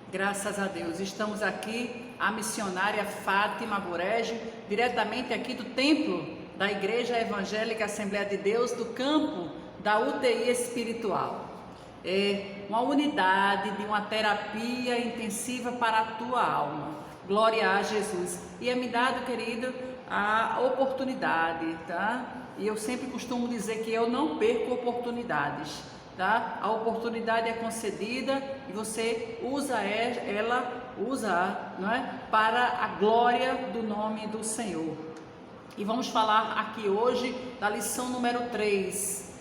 Graças a Deus, estamos aqui, a missionária Fátima Burege, diretamente aqui do templo da Igreja Evangélica Assembleia de Deus, do campo da UTI espiritual. É uma unidade de uma terapia intensiva para a tua alma. Glória a Jesus. E é me dado, querido, a oportunidade, tá? E eu sempre costumo dizer que eu não perco oportunidades. Tá? A oportunidade é concedida e você usa não é? Para a glória do nome do Senhor. E vamos falar aqui hoje da lição número 3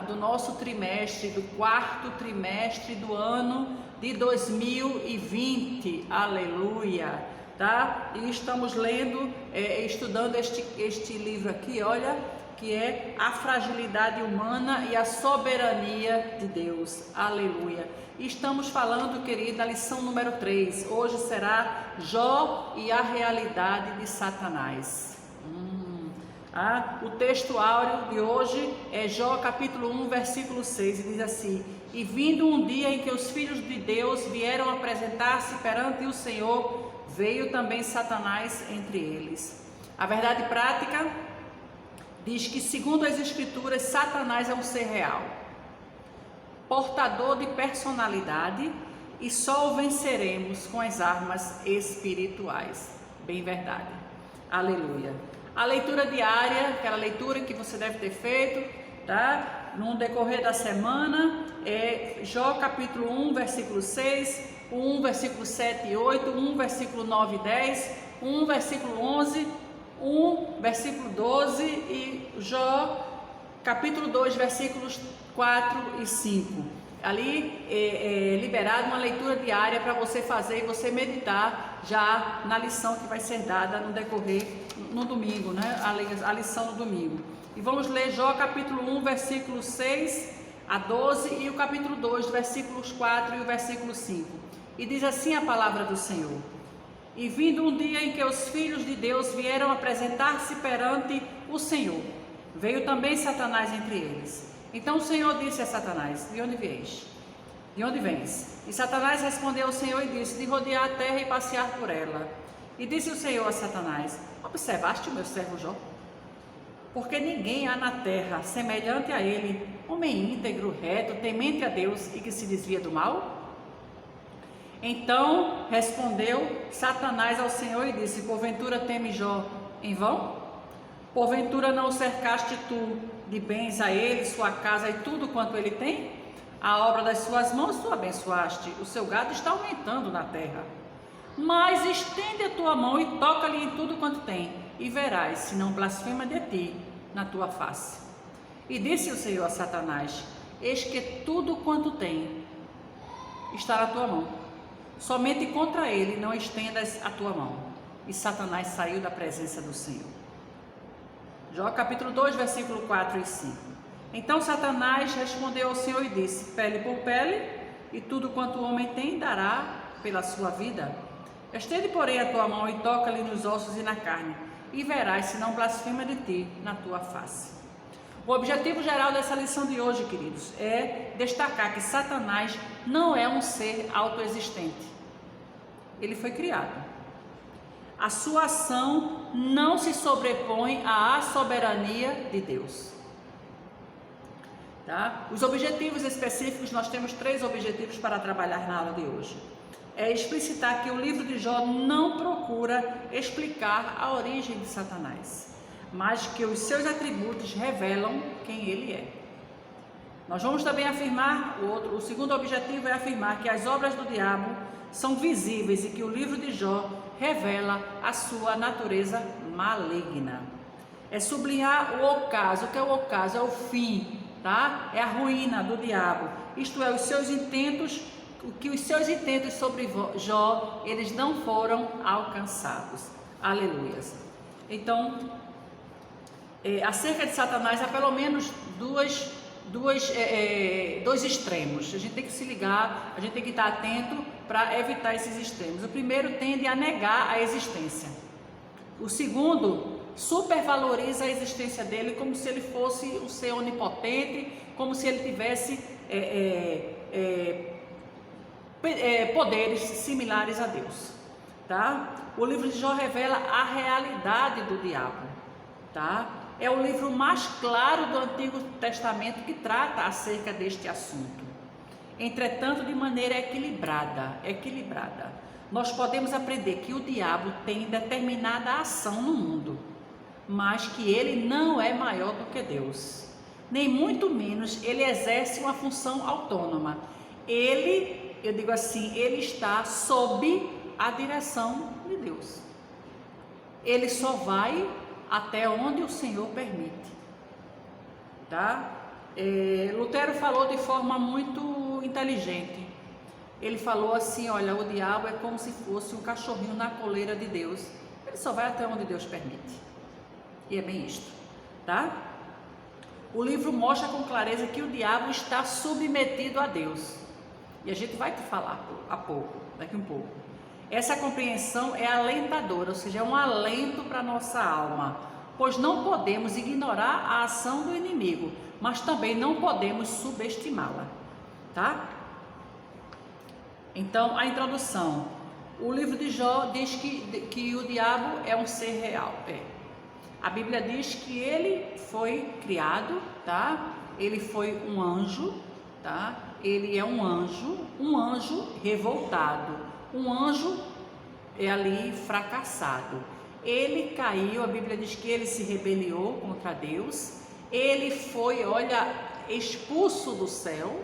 do nosso trimestre, do quarto trimestre do ano de 2020. Aleluia! Tá? E estamos lendo, estudando este livro aqui, olha, que é a fragilidade humana e a soberania de Deus. Aleluia. E estamos falando, querida, a lição número 3. Hoje será Jó e a realidade de Satanás. O texto áureo de hoje é Jó capítulo 1, versículo 6, e diz assim: E vindo um dia em que os filhos de Deus vieram apresentar-se perante o Senhor, veio também Satanás entre eles. A verdade prática diz que, segundo as Escrituras, Satanás é um ser real, portador de personalidade, e só o venceremos com as armas espirituais. Bem verdade. Aleluia. A leitura diária, aquela leitura que você deve ter feito, tá? No decorrer da semana, é Jó capítulo 1, versículo 6, 1, versículo 7 e 8, 1, versículo 9 e 10, 1, versículo 11, 1, versículo 12 e Jó, capítulo 2, versículos 4 e 5. Ali é liberado uma leitura diária para você fazer e você meditar já na lição que vai ser dada no decorrer, no domingo, né? A lição no domingo. E vamos ler Jó, capítulo 1, versículo 6 a 12 e o capítulo 2, versículos 4 e o versículo 5. E diz assim a palavra do Senhor: E vindo um dia em que os filhos de Deus vieram apresentar-se perante o Senhor, veio também Satanás entre eles. Então o Senhor disse a Satanás: De onde vens? De onde vens? E Satanás respondeu ao Senhor e disse: De rodear a terra e passear por ela. E disse o Senhor a Satanás: Observaste o meu servo Jó? Porque ninguém há na terra semelhante a ele, homem íntegro, reto, temente a Deus e que se desvia do mal? Então respondeu Satanás ao Senhor e disse: Porventura teme Jó em vão? Porventura não o cercaste tu de bens a ele, sua casa e tudo quanto ele tem? A obra das suas mãos tu abençoaste, o seu gado está aumentando na terra. Mas estende a tua mão e toca-lhe em tudo quanto tem, e verás se não blasfema de ti na tua face. E disse o Senhor a Satanás: Eis que tudo quanto tem está na tua mão. Somente contra ele não estendas a tua mão. E Satanás saiu da presença do Senhor. Jó capítulo 2, versículo 4 e 5. Então Satanás respondeu ao Senhor e disse: Pele por pele, e tudo quanto o homem tem dará pela sua vida. Estende, porém, a tua mão e toca-lhe nos ossos e na carne, e verás se não blasfema de ti na tua face. O objetivo geral dessa lição de hoje, queridos, é destacar que Satanás não é um ser autoexistente. Ele foi criado. A sua ação não se sobrepõe à soberania de Deus. Tá? Os objetivos específicos, nós temos 3 objetivos para trabalhar na aula de hoje. É explicitar que o livro de Jó não procura explicar a origem de Satanás, mas que os seus atributos revelam quem ele é. Nós vamos também afirmar, o segundo objetivo é afirmar que as obras do diabo são visíveis e que o livro de Jó revela a sua natureza maligna. É sublinhar o ocaso. O que é o ocaso? É o fim, tá? É a ruína do diabo. Isto é, os seus intentos sobre Jó, eles não foram alcançados. Aleluias. Então, acerca de Satanás, há pelo menos dois extremos. A gente tem que se ligar, a gente tem que estar atento para evitar esses extremos. O primeiro tende a negar a existência. O segundo supervaloriza a existência dele como se ele fosse um ser onipotente, como se ele tivesse poderes similares a Deus, tá? O livro de Jó revela a realidade do diabo, tá? É o livro mais claro do Antigo Testamento que trata acerca deste assunto. Entretanto, de maneira equilibrada. Nós podemos aprender que o diabo tem determinada ação no mundo, mas que ele não é maior do que Deus. Nem muito menos ele exerce uma função autônoma. Ele, eu digo assim, ele está sob a direção de Deus. Ele só vai até onde o Senhor permite, tá? Lutero falou de forma muito inteligente. Ele falou assim: olha, o diabo é como se fosse um cachorrinho na coleira de Deus. Ele só vai até onde Deus permite. E é bem isto, tá? O livro mostra com clareza que o diabo está submetido a Deus. E a gente vai te falar daqui um pouco. Essa compreensão é alentadora, ou seja, é um alento para a nossa alma, pois não podemos ignorar a ação do inimigo, mas também não podemos subestimá-la, tá? Então, a introdução. O livro de Jó diz que o diabo é um ser real. A Bíblia diz que ele foi criado, tá? Ele foi um anjo, tá? Ele é um anjo revoltado, um anjo ali fracassado. Ele caiu, a Bíblia diz que ele se rebeliou contra Deus. Ele foi, expulso do céu,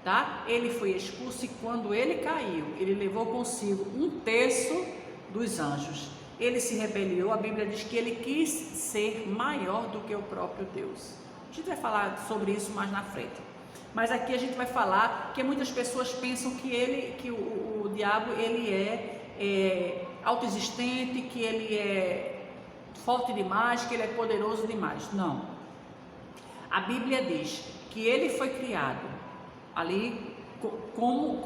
tá? Ele foi expulso e quando ele caiu, ele levou consigo 1/3 dos anjos. Ele se rebeliou, a Bíblia diz que ele quis ser maior do que o próprio Deus. A gente vai falar sobre isso mais na frente. Mas aqui a gente vai falar que muitas pessoas pensam que o diabo ele é autoexistente, que ele é forte demais, que ele é poderoso demais. Não. A Bíblia diz que ele foi criado ali com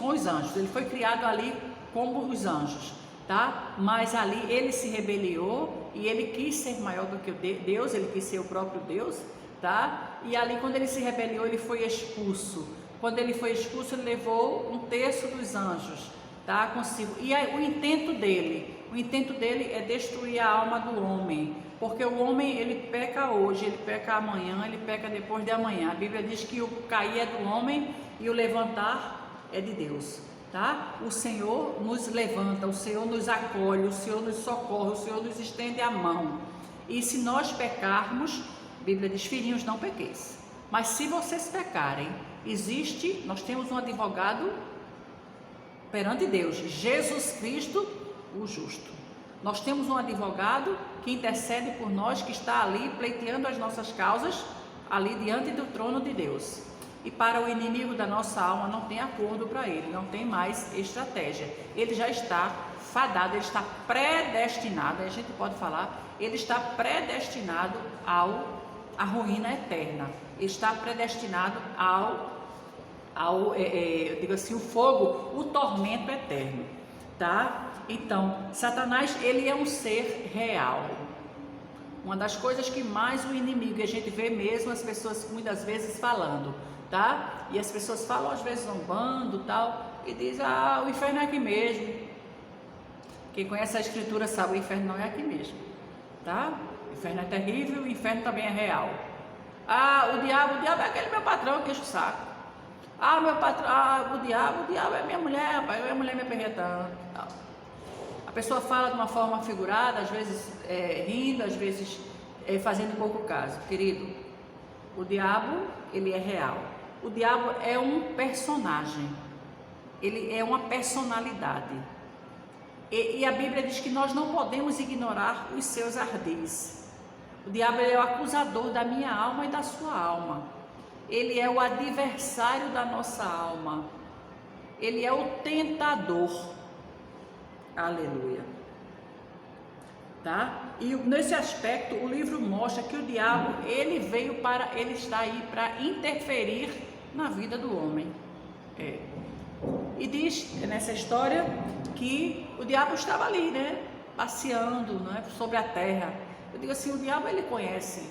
os anjos. Ele foi criado ali como os anjos, tá? Mas ali ele se rebeliou e ele quis ser maior do que Deus, ele quis ser o próprio Deus, tá? E ali quando ele se rebeliou, ele foi expulso. Quando ele foi expulso, ele levou 1/3 dos anjos, tá? Consigo. E aí, o intento dele é destruir a alma do homem, porque o homem ele peca hoje, ele peca amanhã, ele peca depois de amanhã. A Bíblia diz que o cair é do homem e o levantar é de Deus, tá? O Senhor nos levanta, o Senhor nos acolhe, o Senhor nos socorre, o Senhor nos estende a mão. E se nós pecarmos, a Bíblia diz: filhinhos, não pequeis. Mas se vocês pecarem, nós temos um advogado perante Deus, Jesus Cristo, o justo. Nós temos um advogado que intercede por nós, que está ali pleiteando as nossas causas, ali diante do trono de Deus. E para o inimigo da nossa alma não tem acordo para ele, não tem mais estratégia. Ele já está fadado, ele está predestinado, a gente pode falar, ele está predestinado à ruína eterna. Ele está predestinado eu digo assim, o fogo, o tormento eterno, tá? Então, Satanás, ele é um ser real. Uma das coisas que mais o inimigo, a gente vê mesmo as pessoas muitas vezes falando, tá? E as pessoas falam às vezes zombando, tal, e diz: o inferno é aqui mesmo. Quem conhece a escritura sabe, o inferno não é aqui mesmo, tá? O inferno é terrível, o inferno também é real. O diabo é aquele meu patrão que enche o saco. Meu patrão, o diabo é minha mulher, rapaz, minha mulher me aperreitando, tal. A pessoa fala de uma forma figurada, às vezes rindo, às vezes fazendo pouco caso. Querido, o diabo, ele é real. O diabo é um personagem, ele é uma personalidade. E a Bíblia diz que nós não podemos ignorar os seus ardis. O diabo é o acusador da minha alma e da sua alma. Ele é o adversário da nossa alma. Ele é o tentador. Aleluia. Tá? E nesse aspecto, o livro mostra que o diabo, ele está aí para interferir na vida do homem. E diz nessa história que o diabo estava ali, né? Passeando, né? Sobre a terra. Eu digo assim, o diabo, ele conhece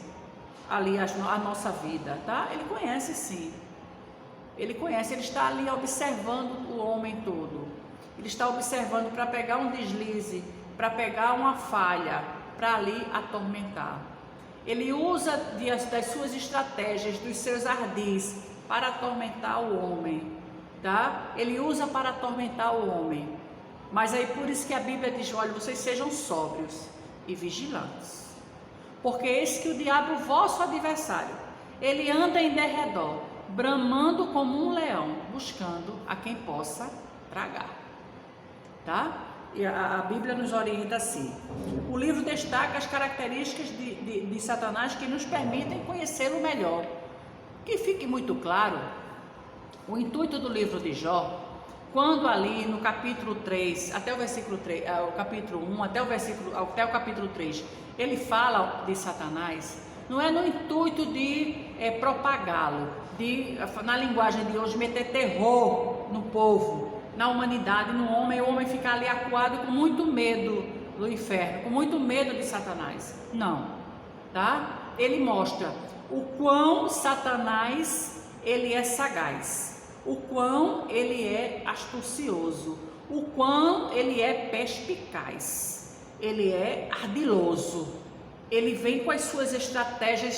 ali a nossa vida, tá? Ele conhece sim. Ele conhece, ele está ali observando o homem todo. Ele está observando para pegar um deslize, para pegar uma falha, para ali atormentar. Ele usa das suas estratégias, dos seus ardis, para atormentar o homem, tá? Ele usa para atormentar o homem. Mas aí por isso que a Bíblia diz, olha, vocês sejam sóbrios e vigilantes. Porque eis que o diabo, vosso adversário, ele anda em derredor, bramando como um leão, buscando a quem possa tragar, tá? E a Bíblia nos orienta assim. O livro destaca as características de Satanás que nos permitem conhecê-lo melhor. Que fique muito claro, o intuito do livro de Jó, quando ali no capítulo 3, até o versículo 3, o capítulo 1, até o capítulo 3, ele fala de Satanás, não é no intuito de propagá-lo, na linguagem de hoje, meter terror no povo, na humanidade, no homem, o homem ficar ali acuado com muito medo do inferno, com muito medo de Satanás. Não, tá? Ele mostra o quão Satanás, ele é sagaz, o quão ele é astucioso, o quão ele é perspicaz, ele é ardiloso, ele vem com as suas estratégias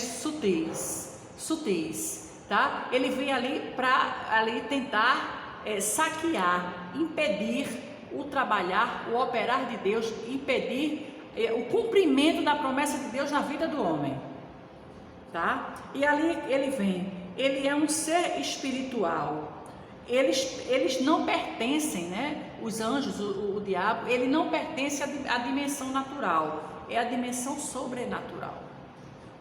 sutis, tá? Ele vem ali para tentar saquear, impedir o trabalhar, o operar de Deus, impedir o cumprimento da promessa de Deus na vida do homem, tá? E ali ele vem, ele é um ser espiritual, eles não pertencem, né? Os anjos, o diabo, ele não pertence à dimensão natural, é a dimensão sobrenatural.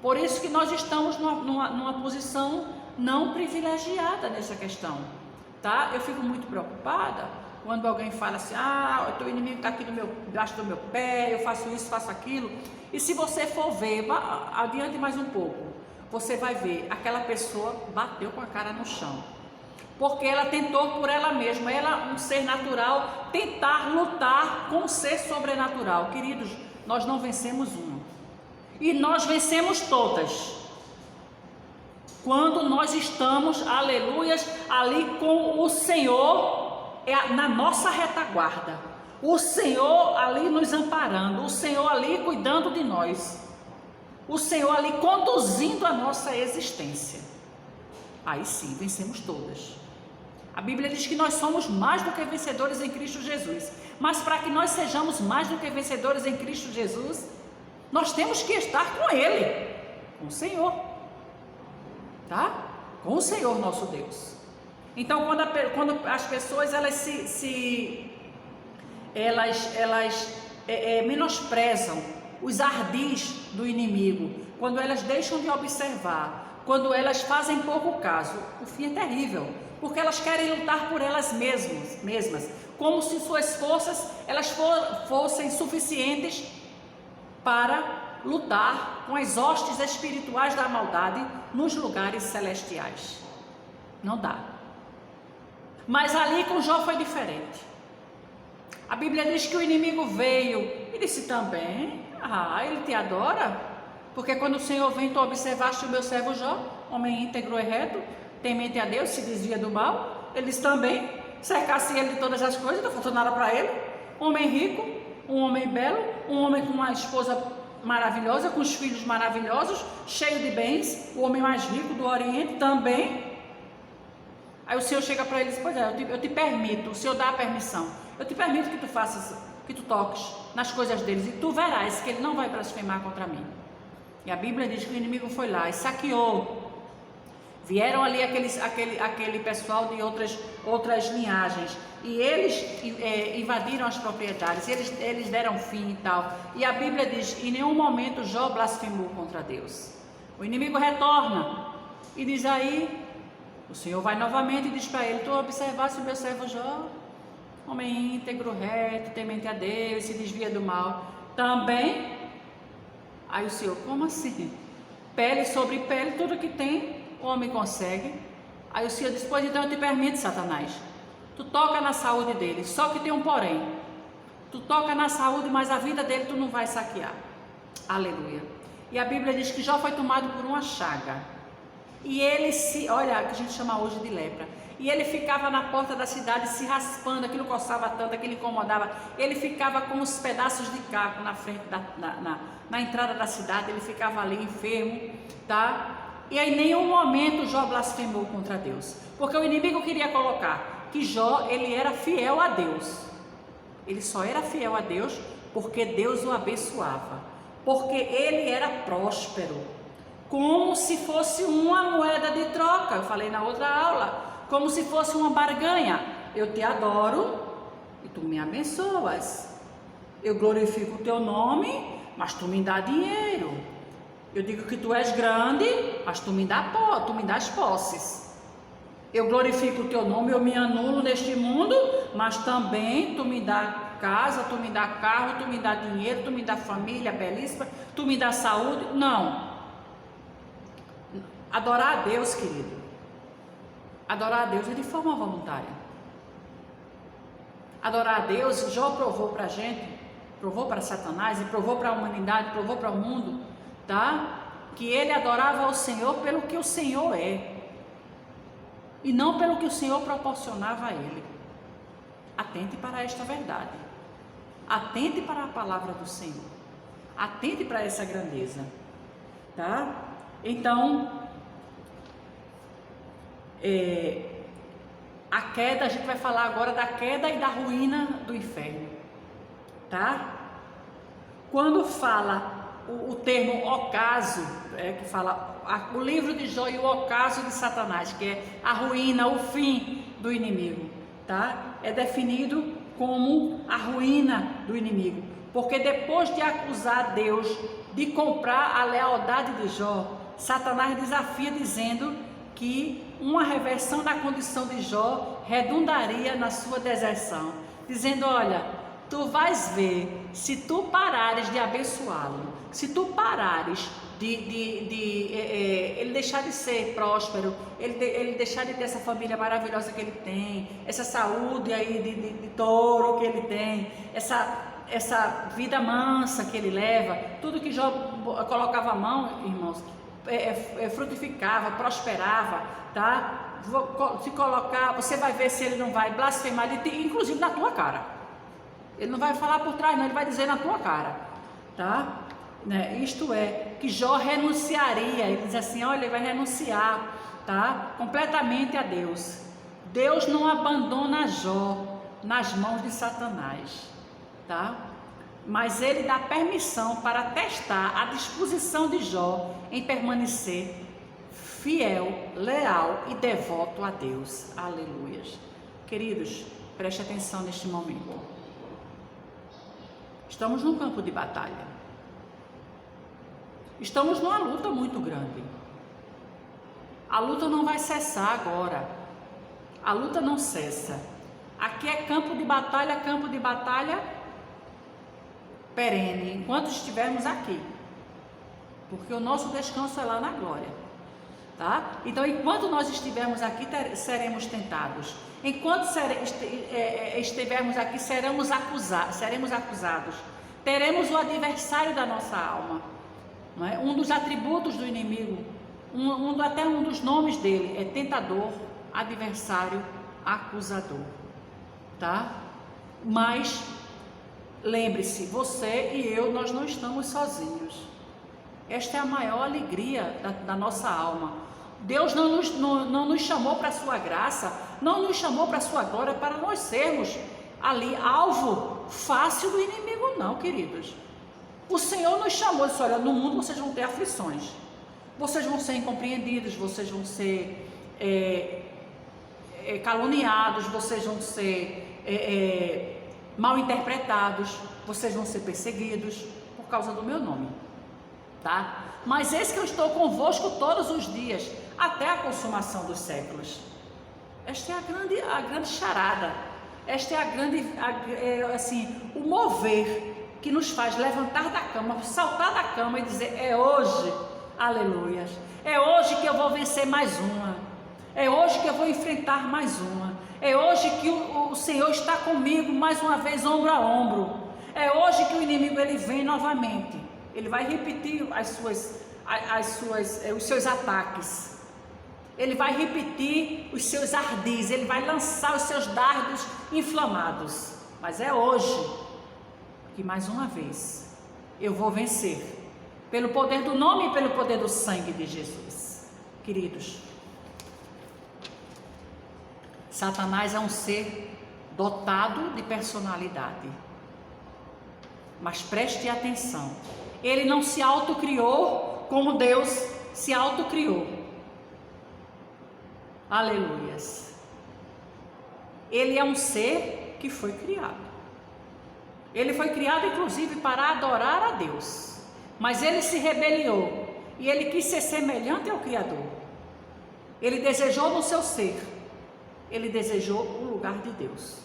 Por isso que nós estamos numa posição não privilegiada nessa questão, tá? Eu fico muito preocupada quando alguém fala assim, o teu inimigo está aqui debaixo do meu pé, eu faço isso, faço aquilo. E se você for ver, vá adiante mais um pouco, você vai ver, aquela pessoa bateu com a cara no chão, porque ela tentou por ela mesma, ela, um ser natural, tentar lutar com um ser sobrenatural. Queridos, nós não vencemos um, e nós vencemos todas, quando nós estamos, aleluias, ali com o Senhor na nossa retaguarda, o Senhor ali nos amparando, o Senhor ali cuidando de nós, o Senhor ali conduzindo a nossa existência. Aí sim, vencemos todas. A Bíblia diz que nós somos mais do que vencedores em Cristo Jesus, mas para que nós sejamos mais do que vencedores em Cristo Jesus, nós temos que estar com Ele, com o Senhor, tá? Com o Senhor nosso Deus. Então, quando as pessoas elas menosprezam os ardis do inimigo, quando elas deixam de observar, quando elas fazem pouco caso, o fim é terrível, porque elas querem lutar por elas mesmas, como se suas forças elas fossem suficientes para lutar com as hostes espirituais da maldade nos lugares celestiais. Não dá. Mas ali com Jó foi diferente. A Bíblia diz que o inimigo veio e disse também, ele te adora, porque quando o Senhor vem, tu observaste o meu servo Jó, homem íntegro e reto, temente a Deus, se desvia do mal. Ele disse também, cercasse ele de todas as coisas, não faltou nada para ele. Homem rico, um homem belo, um homem com uma esposa maravilhosa, com os filhos maravilhosos, cheio de bens, o homem mais rico do Oriente também. Aí o Senhor chega para ele e diz, pois é, eu te permito, o Senhor dá a permissão, eu te permito que tu faças, que tu toques nas coisas deles, e tu verás que ele não vai blasfemar contra mim. E a Bíblia diz que o inimigo foi lá e saqueou. Vieram ali aquele pessoal de outras linhagens, e eles invadiram as propriedades, eles deram fim e tal. E a Bíblia diz, em nenhum momento Jó blasfemou contra Deus. O inimigo retorna e diz aí, o Senhor vai novamente e diz para ele, tu observaste o meu servo Jó, homem íntegro, reto, temente a Deus, se desvia do mal, também. Aí o Senhor, como assim? Pele sobre pele, tudo que tem, o homem consegue. Aí o Senhor diz, pois então eu te permito, Satanás, tu toca na saúde dele, só que tem um porém, tu toca na saúde, mas a vida dele tu não vai saquear. Aleluia. E a Bíblia diz que Jó foi tomado por uma chaga, e ele olha, que a gente chama hoje de lepra, E ele ficava na porta da cidade se raspando, aquilo coçava tanto, aquilo incomodava. Ele ficava com os pedaços de caco na frente, na entrada da cidade, ele ficava ali enfermo, tá? E em nenhum momento Jó blasfemou contra Deus, porque o inimigo queria colocar que Jó, ele era fiel a Deus. Ele só era fiel a Deus porque Deus o abençoava, porque ele era próspero, como se fosse uma moeda de troca. Eu falei na outra aula, como se fosse uma barganha. Eu te adoro e tu me abençoas. Eu glorifico o teu nome, mas tu me dá dinheiro. Eu digo que tu és grande, mas tu me dás posses. Eu glorifico o teu nome, eu me anulo neste mundo, mas também tu me dá casa, tu me dá carro, tu me dá dinheiro, tu me dá família belíssima, tu me dá saúde. Não. Adorar a Deus, querido, adorar a Deus é de forma voluntária. Adorar a Deus, Jó provou para a gente, provou para Satanás e provou para a humanidade, provou para o mundo, tá? Que ele adorava ao Senhor pelo que o Senhor é, e não pelo que o Senhor proporcionava a ele. Atente para esta verdade, atente para a palavra do Senhor, atente para essa grandeza, tá? Então, a queda, a gente vai falar agora da queda e da ruína do inferno, tá? Quando fala o termo ocaso, que fala o livro de Jó e o ocaso de Satanás, que é a ruína, o fim do inimigo, tá? É definido como a ruína do inimigo, porque depois de acusar Deus de comprar a lealdade de Jó, Satanás desafia dizendo que uma reversão da condição de Jó redundaria na sua deserção, dizendo: olha, tu vais ver, se tu parares de abençoá-lo, se tu parares ele deixar de ser próspero, ele deixar de ter essa família maravilhosa que ele tem, essa saúde aí de touro que ele tem, essa vida mansa que ele leva, tudo que Jó colocava a mão, irmãos, frutificava, prosperava, tá? Se colocar, você vai ver se ele não vai blasfemar, inclusive na tua cara. Ele não vai falar por trás, não, ele vai dizer na tua cara, tá? Né? Isto é, que Jó renunciaria, ele diz assim, olha, ele vai renunciar, tá? Completamente a Deus. Deus não abandona Jó nas mãos de Satanás, tá? Mas ele dá permissão para testar a disposição de Jó em permanecer fiel, leal e devoto a Deus. Aleluias. Queridos, preste atenção neste momento. Estamos num campo de batalha. Estamos numa luta muito grande. A luta não vai cessar agora. A luta não cessa. Aqui é campo de batalha perene, enquanto estivermos aqui. Porque o nosso descanso é lá na glória, tá? Então, enquanto nós estivermos aqui, seremos tentados. Enquanto estivermos aqui, seremos acusados. Teremos o adversário da nossa alma, não é? Um dos atributos do inimigo, até um dos nomes dele é tentador, adversário, acusador, tá? Mas lembre-se, você e eu, nós não estamos sozinhos. Esta é a maior alegria da nossa alma. Deus não nos chamou para a sua graça, não nos chamou para a sua glória, para nós sermos ali alvo fácil do inimigo, não, queridos. O Senhor nos chamou e disse, olha, no mundo vocês vão ter aflições, vocês vão ser incompreendidos, vocês vão ser caluniados, vocês vão ser mal interpretados, vocês vão ser perseguidos por causa do meu nome, tá? Mas eis que eu estou convosco todos os dias, até a consumação dos séculos. Esta é a grande charada, esta é o mover que nos faz levantar da cama, saltar da cama e dizer, é hoje, aleluias, é hoje que eu vou vencer mais uma, é hoje que eu vou enfrentar mais uma, é hoje que o Senhor está comigo mais uma vez, ombro a ombro, é hoje que o inimigo ele vem novamente, ele vai repetir os seus ataques, Ele vai repetir os seus ardis, ele vai lançar os seus dardos inflamados. Mas é hoje que mais uma vez eu vou vencer, pelo poder do nome e pelo poder do sangue de Jesus. Queridos, Satanás é um ser dotado de personalidade. Mas preste atenção, ele não se autocriou como Deus se autocriou. Aleluias. Ele é um ser que foi criado. Ele foi criado inclusive para adorar a Deus. Mas ele se rebeliou e ele quis ser semelhante ao Criador. Ele desejou no seu ser, ele desejou o lugar de Deus.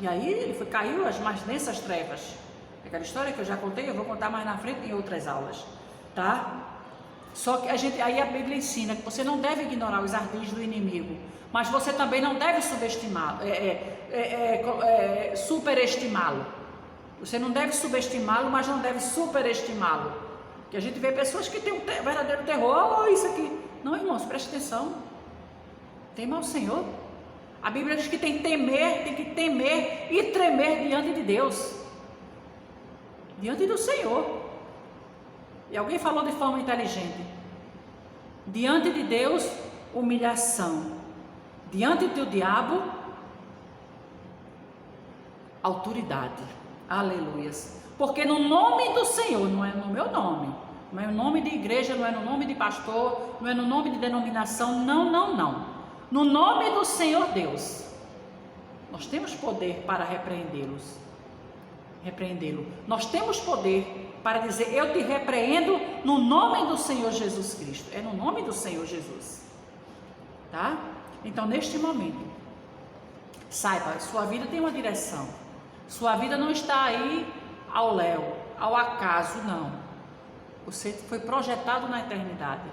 E aí ele caiu as mais densas trevas. Aquela história que eu já contei, eu vou contar mais na frente em outras aulas, tá? Só que aí a Bíblia ensina que você não deve ignorar os ardis do inimigo, mas você também não deve subestimá-lo, superestimá-lo. Você não deve subestimá-lo, mas não deve superestimá-lo. Que a gente vê pessoas que têm um verdadeiro terror, isso aqui. Não, irmãos, preste atenção. Tema ao Senhor. A Bíblia diz que tem que temer e tremer diante de Deus, diante do Senhor. E alguém falou de forma inteligente: diante de Deus, humilhação; diante do diabo, autoridade. Aleluias. Porque no nome do Senhor, não é no meu nome, não é no nome de igreja, não é no nome de pastor, não é no nome de denominação, não. No nome do Senhor Deus, nós temos poder para repreendê-lo. Nós temos poder para dizer: eu te repreendo no nome do Senhor Jesus Cristo. É no nome do Senhor Jesus, tá? Então, neste momento, saiba, sua vida tem uma direção. Sua vida não está aí ao léu, ao acaso, não. Você foi projetado na eternidade.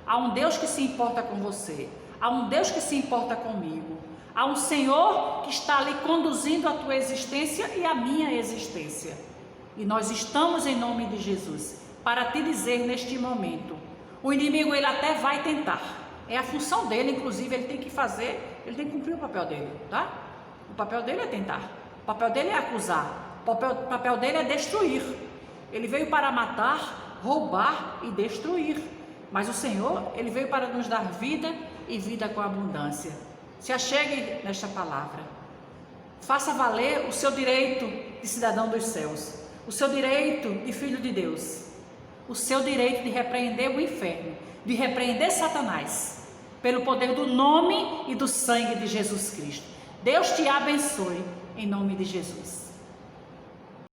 Há um Deus que se importa com você. Há um Deus que se importa comigo. Há um Senhor que está ali conduzindo a tua existência e a minha existência. E nós estamos em nome de Jesus para te dizer neste momento: o inimigo, ele até vai tentar. É a função dele, inclusive, ele tem que fazer, ele tem que cumprir o papel dele, tá? O papel dele é tentar. O papel dele é acusar. O papel dele é destruir. Ele veio para matar, roubar e destruir. Mas o Senhor, ele veio para nos dar vida e vida com abundância. Se achegue nesta palavra. Faça valer o seu direito de cidadão dos céus, o seu direito de filho de Deus, o seu direito de repreender o inferno, de repreender Satanás, pelo poder do nome e do sangue de Jesus Cristo. Deus te abençoe, em nome de Jesus.